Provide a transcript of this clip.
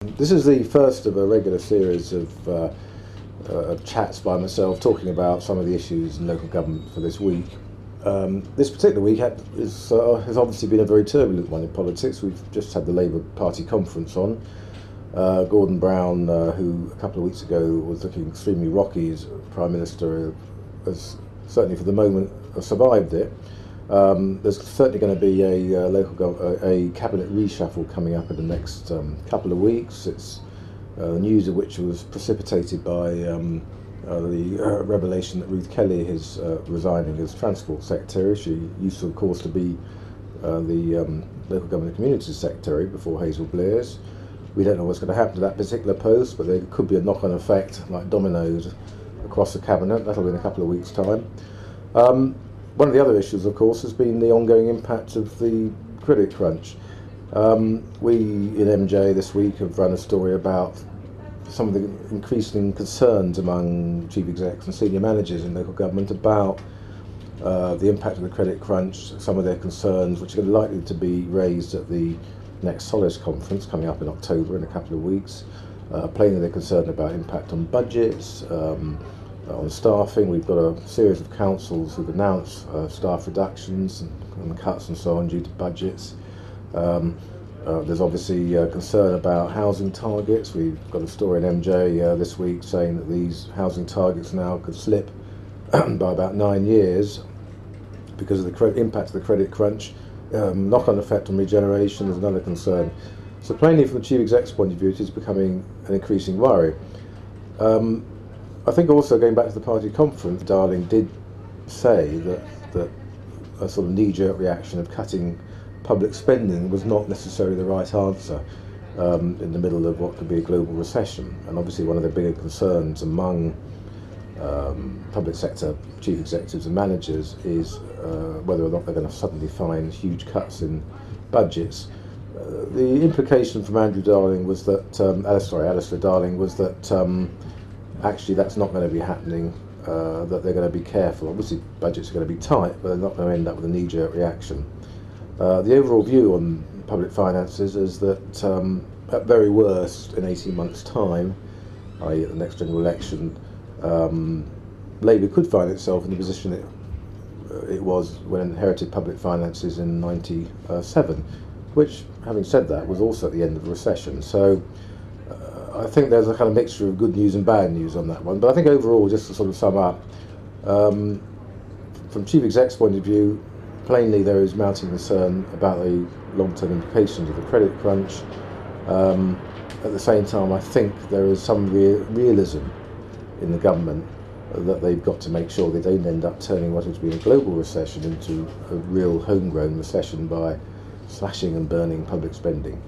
This is the first of a regular series of chats by myself talking about some of the issues in local government for this week. This particular week has obviously been a very turbulent one in politics. We've just had the Labour Party conference on. Gordon Brown, who a couple of weeks ago was looking extremely rocky as Prime Minister, has certainly for the moment survived it. There's certainly going to be a cabinet reshuffle coming up in the next couple of weeks. It's the news of which was precipitated by the revelation that Ruth Kelly is resigning as Transport Secretary. She used to, of course, to be the Local Government and Communities Secretary before Hazel Blears. We don't know what's going to happen to that particular post, but there could be a knock-on effect, like dominoes, across the cabinet. That'll be in a couple of weeks' time. One of the other issues, of course, has been the ongoing impact of the credit crunch. We in MJ this week have run a story about some of the increasing concerns among chief execs and senior managers in local government about the impact of the credit crunch, some of their concerns, which are likely to be raised at the next Solace conference coming up in October in a couple of weeks. Plainly they're concerned about impact on budgets, on staffing. We've got a series of councils who've announced staff reductions and cuts and so on due to budgets. There's obviously concern about housing targets. We've got a story in MJ this week saying that these housing targets now could slip by about 9 years because of the impact of the credit crunch. Knock-on effect on regeneration is another concern. So plainly from the chief exec's point of view, it is becoming an increasing worry. I think also going back to the party conference, Darling did say that a sort of knee-jerk reaction of cutting public spending was not necessarily the right answer in the middle of what could be a global recession. And obviously one of the bigger concerns among public sector chief executives and managers is whether or not they're going to suddenly find huge cuts in budgets. The implication from Andrew Darling was that, Alistair Darling, was that actually that's not going to be happening, that they're going to be careful. Obviously budgets are going to be tight, but they're not going to end up with a knee-jerk reaction. The overall view on public finances is that at very worst in 18 months' time, i.e. at the next general election, Labour could find itself in the position it was when it inherited public finances in 1997, which, having said that, was also at the end of the recession. So I think there's a kind of mixture of good news and bad news on that one. But I think overall, just to sort of sum up, from chief exec's point of view, plainly there is mounting concern about the long-term implications of the credit crunch. At the same time, I think there is some realism in the government that they've got to make sure they don't end up turning what has been a global recession into a real homegrown recession by slashing and burning public spending.